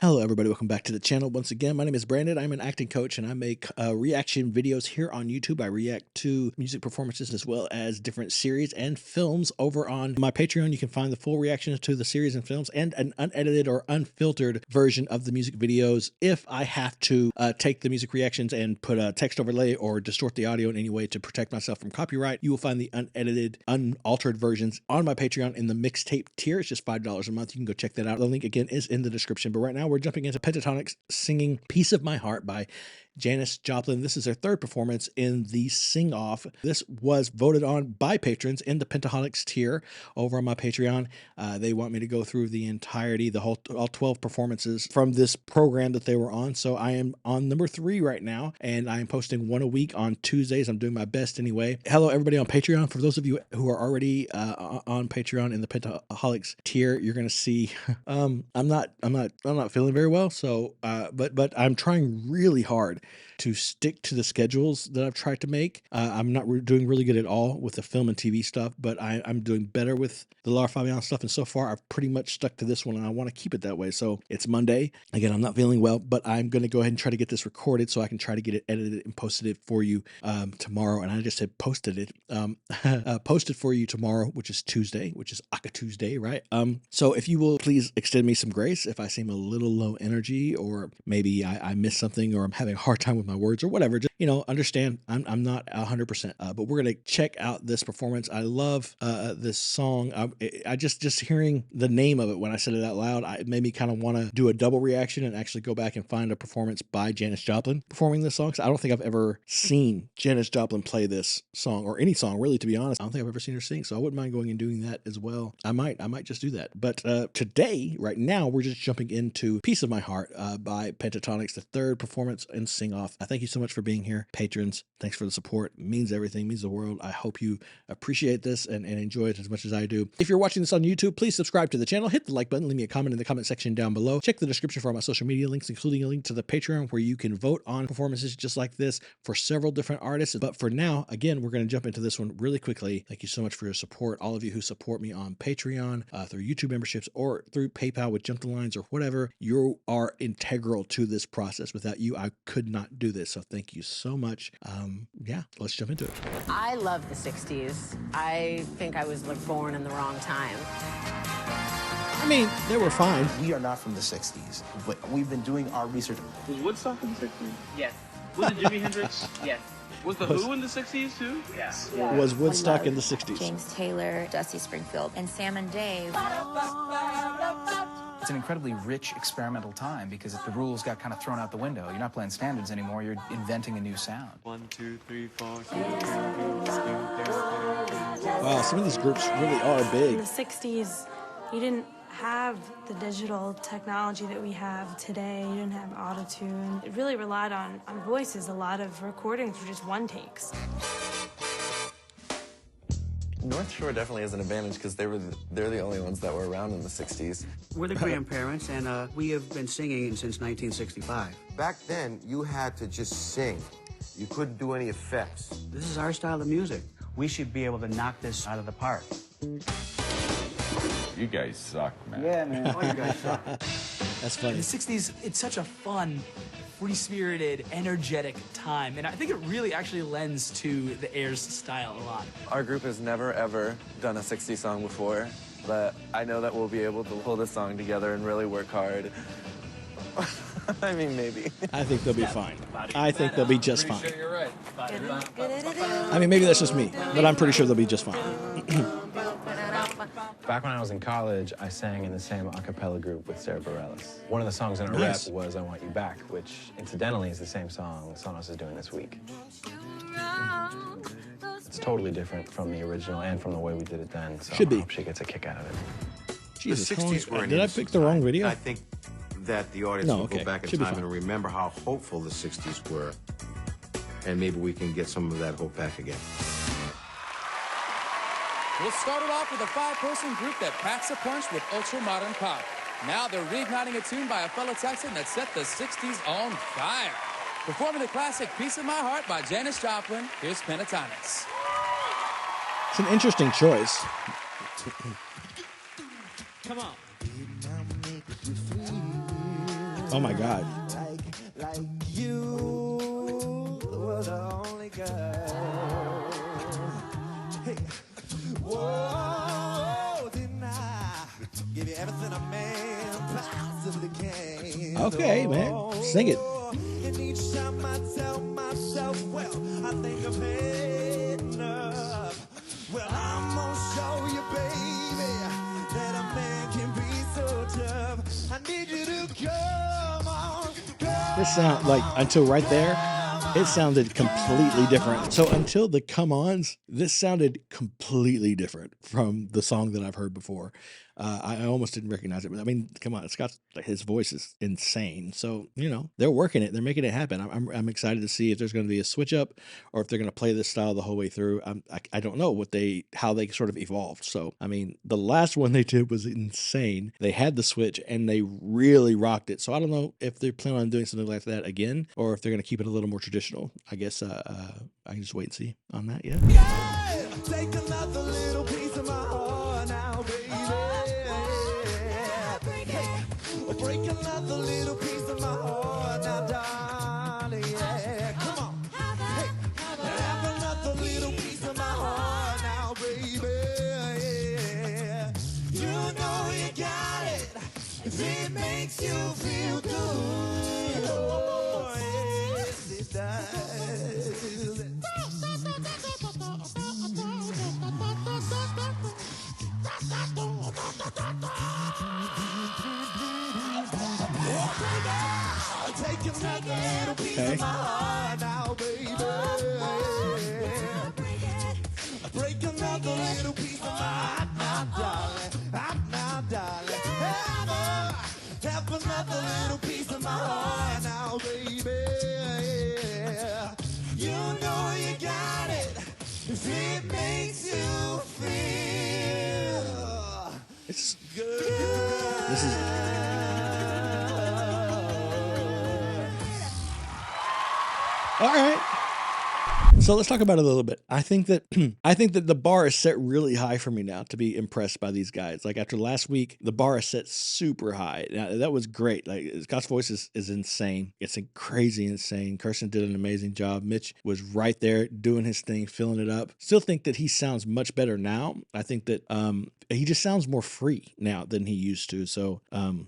Hello everybody, welcome back to the channel. Once again, my name is Brandon. I'm an acting coach and I make reaction videos here on YouTube. I react to music performances as well as different series and films. Over on my Patreon, you can find the full reactions to the series and films and an unedited or unfiltered version of the music videos. If I have to take the music reactions and put a text overlay or distort the audio in any way to protect myself from copyright, you will find the unedited, unaltered versions on my Patreon in the mixtape tier. It's just $5 a month. You can go check that out. The link again is in the description. But right now we're jumping into Pentatonix singing Piece of My Heart by Janis Joplin. This is their third performance in the sing-off. This was voted on by patrons in the Pentatonix tier over on my Patreon. They want me to go through the entirety, all 12 performances from this program that they were on. So I am on number 3 right now, and I am posting one a week on Tuesdays. I'm doing my best anyway. Hello, everybody on Patreon. For those of you who are already on Patreon in the Pentatonix tier, you're going to see I'm not feeling very well. So, but I'm trying really hard to stick to the schedules that I've tried to make. I'm not doing really good at all with the film and TV stuff, but I'm doing better with the Laura Fabian stuff. And so far, I've pretty much stuck to this one, and I want to keep it that way. So it's Monday. Again, I'm not feeling well, but I'm going to go ahead and try to get this recorded so I can try to get it edited and posted it for you tomorrow. And I just said posted it, posted for you tomorrow, which is Tuesday, which is Aka Tuesday, right? So if you will please extend me some grace if I seem a little low energy, or maybe I missed something, or I'm having a hard time with my words or whatever, just, understand I'm not 100%, but we're going to check out this performance. I love this song. I just hearing the name of it when I said it out loud, it made me kind of want to do a double reaction and actually go back and find a performance by Janis Joplin performing this song. So I don't think I've ever seen Janis Joplin play this song, or any song really, to be honest. I don't think I've ever seen her sing, so I wouldn't mind going and doing that as well. I might just do that. But today, right now, we're just jumping into Piece of My Heart by Pentatonix, the third performance and sing-off. Thank you so much for being here, patrons. Thanks for the support. It means everything, means the world. I hope you appreciate this and enjoy it as much as I do. If you're watching this on YouTube, please subscribe to the channel, hit the like button, leave me a comment in the comment section down below. Check the description for all my social media links, including a link to the Patreon where you can vote on performances just like this for several different artists. But for now, again, we're going to jump into this one really quickly. Thank you so much for your support. All of you who support me on Patreon, through YouTube memberships, or through PayPal with Jump the Lines or whatever, you are integral to this process. Without you, I could not do this. So thank you so much. Yeah, let's jump into it. I love the 60s. I think I was born in the wrong time. I mean, they were fine. We are not from the 60s, but we've been doing our research. Was Woodstock in the 60s? Yes. Was it Jimi Hendrix? Yes. Was the Who in the 60s too? Yes. Was Woodstock in the 60s? James Taylor, Dusty Springfield, and Sam and Dave. It's an incredibly rich experimental time because the rules got kind of thrown out the window. You're not playing standards anymore, you're inventing a new sound. 1, 2, 3, 4. Wow, some of these groups really are big. In the 60s, you didn't have the digital technology that we have today. You didn't have auto-tune. It really relied on voices. A lot of recordings were just one takes. North Shore definitely has an advantage because they're the only ones that were around in the 60s. We're the grandparents, and we have been singing since 1965. Back then, you had to just sing. You couldn't do any effects. This is our style of music. We should be able to knock this out of the park. You guys suck, man. Yeah, man. All you guys suck. That's funny. In the 60s, it's such a fun, free-spirited, energetic time, and I think it really actually lends to the Airs style a lot. Our group has never, ever done a 60s song before, but I know that we'll be able to pull this song together and really work hard. I mean, maybe. I think they'll be fine. I think they'll be just fine. Sure, you're right. I mean, maybe that's just me, but I'm pretty sure they'll be just fine. Back when I was in college, I sang in the same a cappella group with Sarah Bareilles. One of the songs in our rep was I Want You Back, which incidentally is the same song Sonos is doing this week. It's totally different from the original and from the way we did it then, so I hope she gets a kick out of it. Jesus, the 60s were an did I pick the wrong video? I think that the audience will go back in time and remember how hopeful the 60s were, and maybe we can get some of that hope back again. We'll start it off with a 5-person group that packs a punch with ultra-modern pop. Now they're reigniting a tune by a fellow Texan that set the 60s on fire. Performing the classic Piece of My Heart by Janis Joplin, here's Pentatonix. It's an interesting choice. Come on. Oh my God. Like you were the only girl. Hey. Whoa, didn't I give you everything a man possibly can? Okay, man. Sing it. And each time I tell myself, well, I think I've had enough. Well, I'm gonna show you, baby, that a man can be so tough. I need you to come on. This sound like until right there, it sounded completely different. So until the come ons, this sounded completely different from the song that I've heard before. I almost didn't recognize it, but I mean, come on, Scott's his voice is insane. So you know they're working it, they're making it happen. I'm excited to see if there's going to be a switch up or if they're going to play this style the whole way through. I don't know how they sort of evolved. So I mean, the last one they did was insane. They had the switch and they really rocked it. So I don't know if they're planning on doing something like that again or if they're going to keep it a little more traditional. I guess I can just wait and see on that. Yeah. Take another little piece of my heart now, baby. Break another little piece of my heart now, darling. Yeah, come on. Hey, have another little piece of my heart now, baby. Yeah, you know you got it. If it makes you feel good, oh, yes, it does. Take another little piece of my heart now, baby. Break another little piece of my heart now, darling. Now, darling. Have another little piece of my heart now, baby. You know you got it. If it makes you feel It's good. This is. All right. So let's talk about it a little bit. I think that the bar is set really high for me now to be impressed by these guys. Like after last week, the bar is set super high. Now, that was great. Like Scott's voice is insane. It's crazy insane. Kirsten did an amazing job. Mitch was right there doing his thing, filling it up. Still think that he sounds much better now. I think that he just sounds more free now than he used to. So,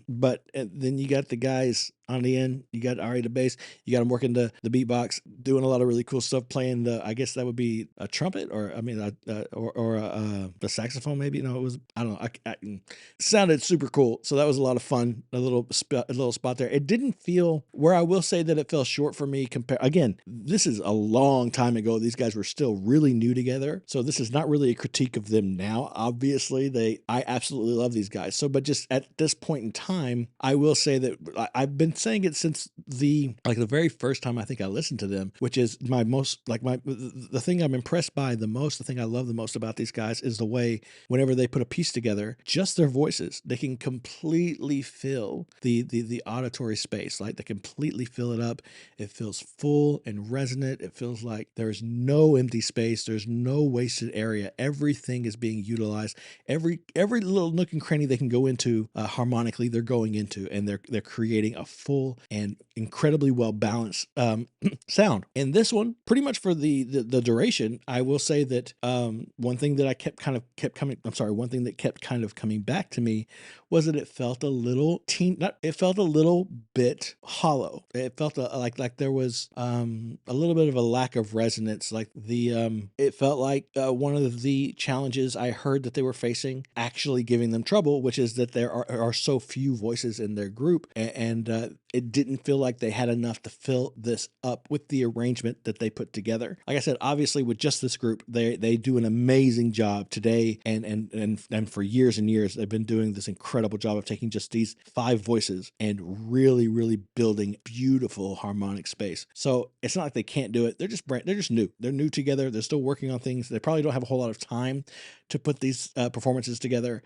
but then you got the guys on the end, you got Ari the bass, you got him working the beatbox, doing a lot of really cool stuff, playing the, I guess that would be a trumpet or the saxophone maybe. No, it was, I don't know. It sounded super cool. So that was a lot of fun. A little spot there. It didn't feel, where I will say that it fell short for me again, this is a long time ago. These guys were still really new together. So this is not really a critique of them now. Obviously I absolutely love these guys. So, but just at this point in time, I will say that I've been saying it since the very first time I think I listened to them, which is the thing I'm impressed by the most, the thing I love the most about these guys is the way whenever they put a piece together, just their voices, they can completely fill the auditory space. Like they completely fill it up. It feels full and resonant. It feels like there's no empty space. There's no wasted area. Everything is being utilized. Every little nook and cranny they can go into harmonically, they're going into, and they're creating a full and incredibly well balanced sound. And this one, pretty much for the duration, I will say that one thing that kept kind of coming back to me was that it felt a little bit hollow. It felt like there was a little bit of a lack of resonance. Like it felt like one of the challenges I heard that they were facing actually giving them trouble, which is that there are so few voices in their group, and it didn't feel like they had enough to fill this up with the arrangement that they put together. Like I said, obviously with just this group, they do an amazing job today, and for years and years they've been doing this incredible job of taking just these 5 voices and really, really building beautiful harmonic space. So it's not like they can't do it. They're just new. They're new together. They're still working on things. They probably don't have a whole lot of time to put these performances together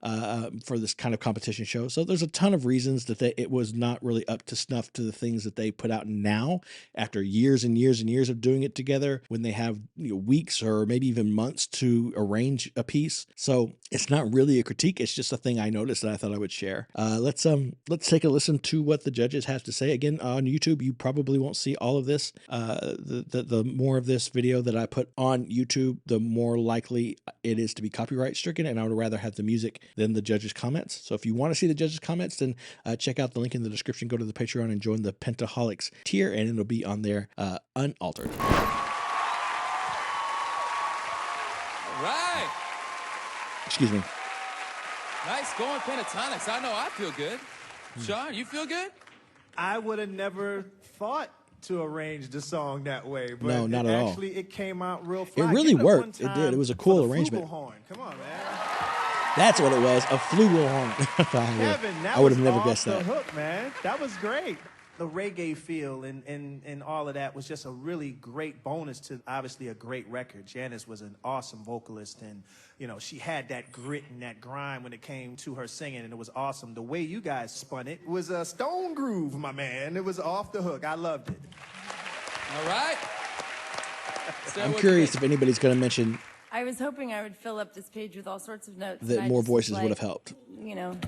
for this kind of competition show. So there's a ton of reasons that it was not really up to snuff to the things that they put out now after years and years and years of doing it together, when they have weeks or maybe even months to arrange a piece. So it's not really a critique. It's just a thing I noticed that I thought I would share. Let's take a listen to what the judges have to say. Again, on YouTube, you probably won't see all of this. The more of this video that I put on YouTube, the more likely it is to be copyright stricken, and I would rather have the music than the judges' comments. So if you want to see the judges' comments, then check out the link in the description. Go to the Patreon and join the Pentatonix tier, and it'll be on there unaltered. All right. Excuse me. Nice going, Pentatonix. I know I feel good. Sean, you feel good? I would have never thought to arrange the song that way, but no, not at all. Actually, it came out real fly. It really worked. It did. It was a cool arrangement. Horn. Come on, man. That's what it was, a flugelhorn. Kevin, I would have never guessed that. Hook, man. That was great. The reggae feel and all of that was just a really great bonus to obviously a great record. Janis was an awesome vocalist, and she had that grit and that grind when it came to her singing, and it was awesome. The way you guys spun it was a stone groove, my man. It was off the hook. I loved it. All right. I'm curious if anybody's going to mention. I was hoping I would fill up this page with all sorts of notes. That more voices would have helped.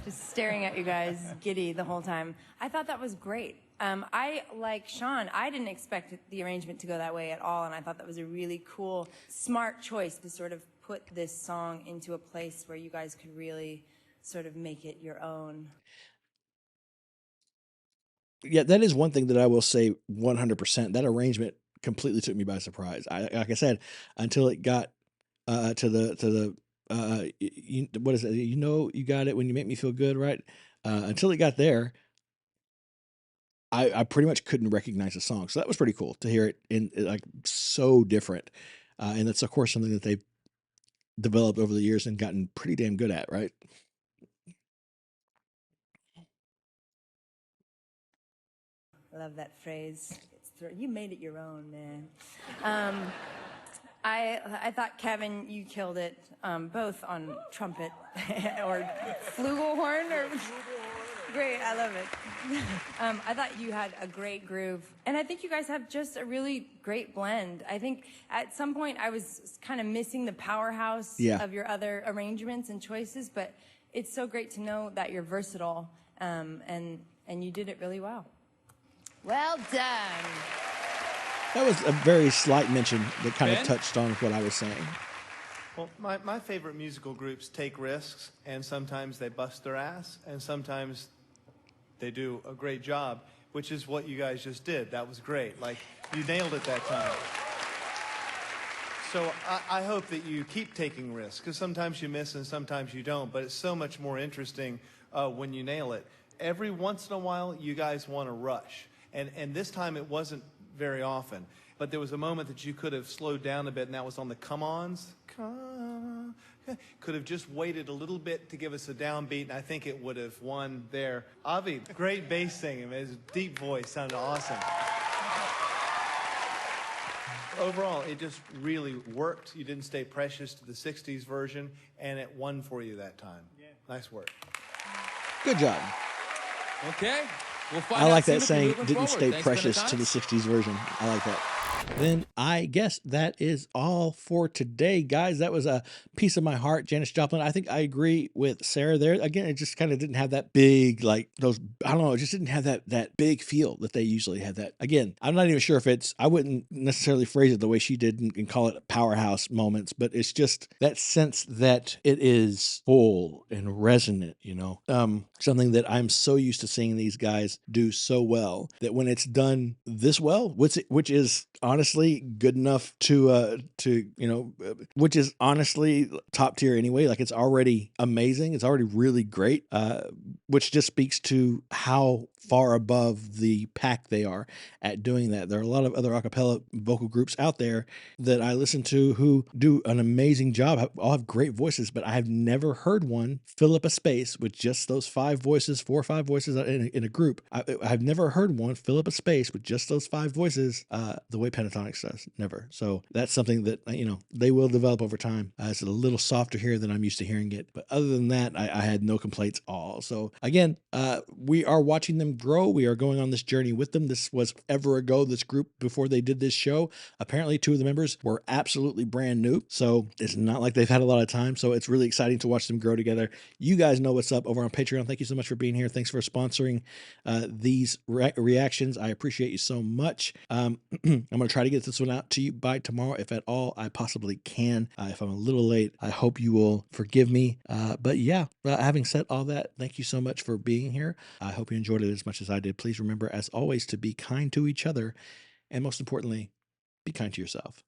Just staring at you guys giddy the whole time. I thought that was great. I, like Sean, I didn't expect the arrangement to go that way at all, and I thought that was a really cool, smart choice to sort of put this song into a place where you guys could really sort of make it your own. Yeah, that is one thing that I will say 100%. That arrangement completely took me by surprise. Like I said, until it got to the what is it? You got it when you make me feel good, right? Until it got there, I pretty much couldn't recognize the song. So that was pretty cool to hear it in like so different. And that's of course something that they've developed over the years and gotten pretty damn good at, right? I love that phrase. You made it your own, man. I thought, Kevin, you killed it, both on trumpet or flugelhorn. Great, I love it. I thought you had a great groove. And I think you guys have just a really great blend. I think at some point I was kind of missing the powerhouse of your other arrangements and choices, but it's so great to know that you're versatile, and you did it really well. Well done. That was a very slight mention that kind of touched on what I was saying. Well, my favorite musical groups take risks, and sometimes they bust their ass, and sometimes they do a great job, which is what you guys just did. That was great. Like, you nailed it that time. So I hope that you keep taking risks, because sometimes you miss and sometimes you don't, but it's so much more interesting when you nail it. Every once in a while, you guys want to rush, and this time it wasn't very often. But there was a moment that you could have slowed down a bit, and that was on the come-ons. Come on. Could have just waited a little bit to give us a downbeat, and I think it would have won there. Avi, great bass singing. His deep voice sounded awesome. Overall, it just really worked. You didn't stay precious to the 60s version, and it won for you that time. Yeah. Nice work. Good job. Okay. We'll find I like out that saying, didn't stay Thanks, precious to the 60s version. I like that. Then I guess that is all for today, guys. That was a piece of my heart, Janis Joplin. I think I agree with Sarah there. Again, it just kind of didn't have that big, like those, I don't know, it just didn't have that big feel that they usually have. That. Again, I'm not even sure if it's, I wouldn't necessarily phrase it the way she did and call it powerhouse moments, but it's just that sense that it is full and resonant, something that I'm so used to seeing these guys do so well, that when it's done this well, which is honestly good enough to which is honestly top tier anyway. Like, it's already amazing. It's already really great, which just speaks to how far above the pack they are at doing that. There are a lot of other a cappella vocal groups out there that I listen to who do an amazing job, all have great voices, but I have never heard one fill up a space with just those 4 or 5 voices in a group I've never heard one fill up a space with just those 5 voices the way Pentatonix does. Never. So that's something that, they will develop over time. It's a little softer here than I'm used to hearing it. But other than that, I had no complaints at all. So again, we are watching them grow. We are going on this journey with them. This was ever ago, this group, before they did this show. Apparently 2 of the members were absolutely brand new. So it's not like they've had a lot of time. So it's really exciting to watch them grow together. You guys know what's up over on Patreon. Thank you so much for being here. Thanks for sponsoring these reactions. I appreciate you so much. I'm going to try to get this one out to you by tomorrow, if at all I possibly can. If I'm a little late, I hope you will forgive me. But yeah, having said all that, thank you so much for being here. I hope you enjoyed it as much as I did. Please remember, as always, to be kind to each other, and most importantly, be kind to yourself.